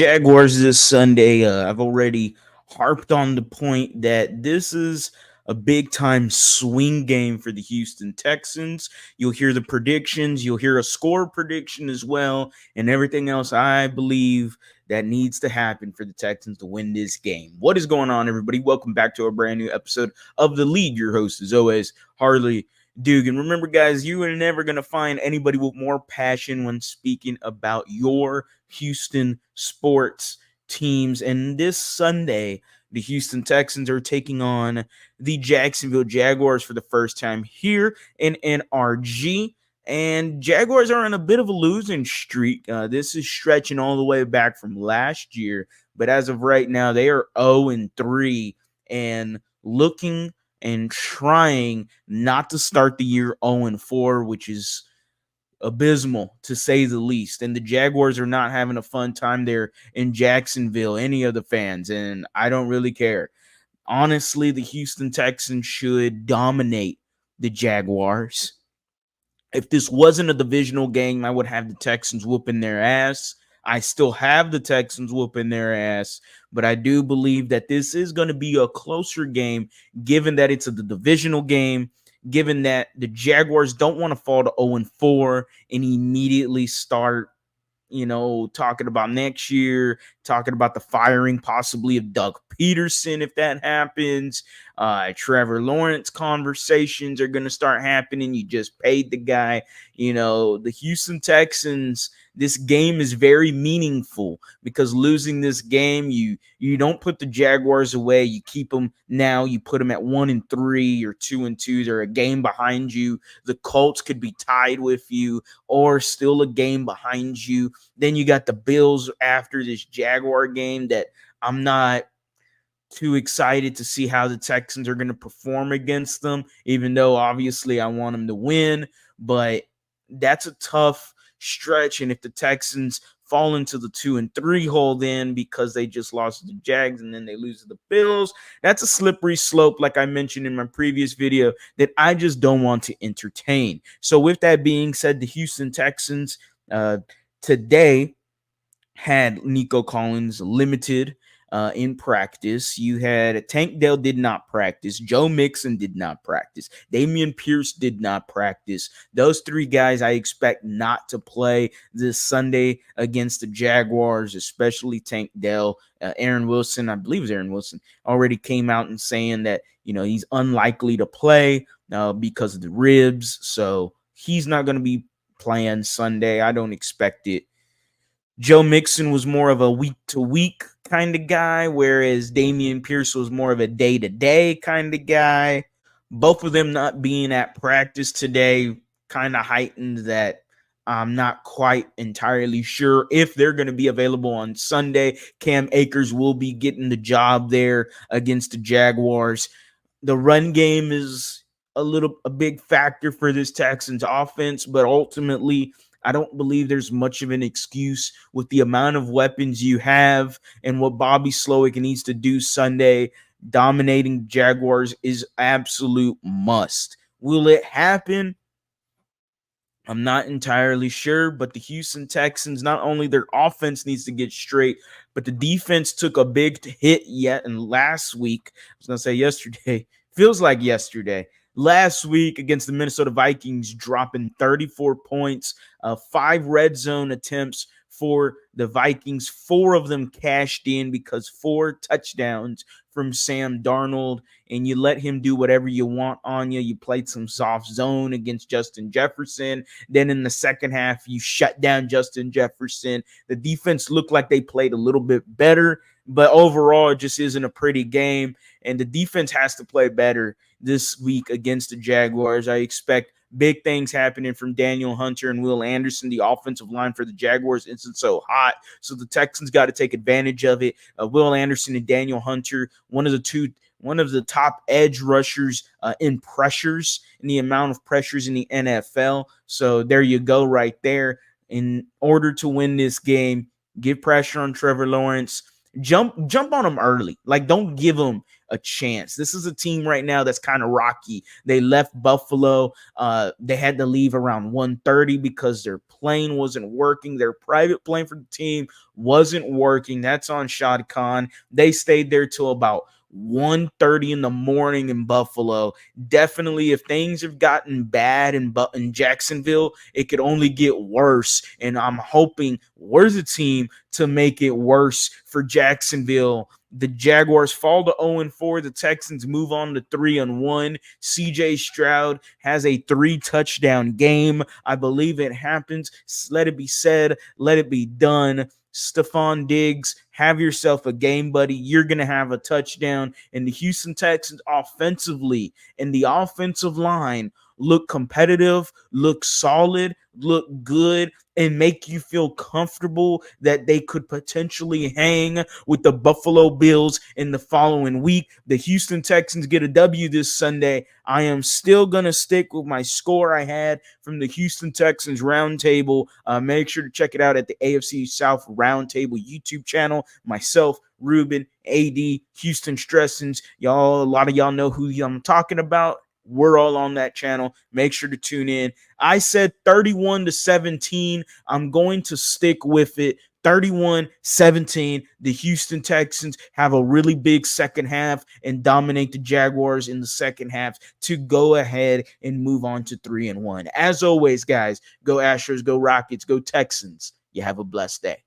Jaguars this Sunday. I've already harped on the point that this is a big time swing game for the Houston Texans. You'll hear the predictions, you'll hear a score prediction as well, and everything else I believe that needs to happen for the Texans to win this game. What is going on, everybody? Welcome back to a brand new episode of The Lead. Your host, is always, Harley Dugan. Remember, guys, you are never going to find anybody with more passion when speaking about your Houston sports teams. And this Sunday, the Houston Texans are taking on the Jacksonville Jaguars for the first time here in NRG. And Jaguars are on a bit of a losing streak. This is stretching all the way back from last year. But as of right now, they are 0-3 and looking and trying not to start the year 0-4, which is abysmal to say the least. And the Jaguars are not having a fun time there in Jacksonville, any of the fans, and I don't really care. Honestly, the Houston Texans should dominate the Jaguars. If this wasn't a divisional game, I would have the Texans whooping their ass. I still have the Texans whooping their ass, but I do believe that this is going to be a closer game, given that it's a divisional game, given that the Jaguars don't want to fall to 0-4 and immediately start, talking about next year, talking about the firing possibly of Doug Peterson if that happens. Trevor Lawrence conversations are going to start happening. You just paid the guy. The Houston Texans, this game is very meaningful because losing this game, you don't put the Jaguars away. You keep them now. You put them at 1-3 or 2-2. They're a game behind you. The Colts could be tied with you or still a game behind you. Then you got the Bills after this Jaguar game that I'm not too excited to see how the Texans are going to perform against them, even though obviously I want them to win. But that's a tough stretch. And if the Texans fall into the 2-3 hole then because they just lost to the Jags and then they lose to the Bills, that's a slippery slope, like I mentioned in my previous video, that I just don't want to entertain. So with that being said, the Houston Texans today had Nico Collins limited in practice. You had Tank Dell did not practice. Joe Mixon did not practice. Damian Pierce did not practice. Those three guys I expect not to play this Sunday against the Jaguars, especially Tank Dell. Aaron Wilson, I believe it's Aaron Wilson, already came out and saying that, he's unlikely to play because of the ribs. So he's not going to be playing Sunday. I don't expect it. Joe Mixon was more of a week-to-week kind of guy, whereas Damian Pierce was more of a day-to-day kind of guy. Both of them not being at practice today kind of heightened that I'm not quite entirely sure if they're going to be available on Sunday. Cam Akers will be getting the job there against the Jaguars. The run game is a big factor for this Texans offense, but ultimately I don't believe there's much of an excuse with the amount of weapons you have and what Bobby Slowick needs to do Sunday. Dominating Jaguars is absolute must. Will it happen? I'm not entirely sure, but the Houston Texans, not only their offense needs to get straight, but the defense took a big hit yet. And last week, I was going to say yesterday, feels like yesterday. Last week against the Minnesota Vikings, dropping 34 points, 5 red zone attempts for the Vikings. 4 of them cashed in because 4 touchdowns from Sam Darnold, and you let him do whatever you want on you. You played some soft zone against Justin Jefferson. Then in the second half, you shut down Justin Jefferson. The defense looked like they played a little bit better, but overall, it just isn't a pretty game, and the defense has to play better this week against the Jaguars. I expect big things happening from Daniel Hunter and Will Anderson. The offensive line for the Jaguars isn't so hot, so the Texans got to take advantage of it. Will Anderson and Daniel Hunter, one of the top edge rushers in pressures, in the amount of pressures in the NFL. So there you go right there. In order to win this game, give pressure on Trevor Lawrence, Jump on them early. Like, don't give them a chance. This is a team right now that's kind of rocky. They left Buffalo. They had to leave around 1:30 because their plane wasn't working. Their private plane for the team wasn't working. That's on Shad Khan. They stayed there till about 1:30 in the morning in Buffalo. Definitely, if things have gotten bad in Jacksonville, it could only get worse. And I'm hoping we're the team to make it worse for Jacksonville. The Jaguars fall to 0-4. The Texans move on to 3-1. CJ Stroud has a 3-touchdown game. I believe it happens. Let it be said. Let it be done. Stephon Diggs, have yourself a game, buddy. You're going to have a touchdown. And the Houston Texans offensively and the offensive line look competitive, look solid, look good, and make you feel comfortable that they could potentially hang with the Buffalo Bills in the following week. The Houston Texans get a W this Sunday. I am still going to stick with my score I had from the Houston Texans Roundtable. Make sure to check it out at the AFC South Roundtable YouTube channel. Myself, Ruben, AD, Houston Stressins. Y'all, a lot of y'all know who I'm talking about. We're all on that channel. Make sure to tune in. I said 31-17. I'm going to stick with it. 31-17. The Houston Texans have a really big second half and dominate the Jaguars in the second half to go ahead and move on to 3-1. As always, guys, go Astros, go Rockets, go Texans. You have a blessed day.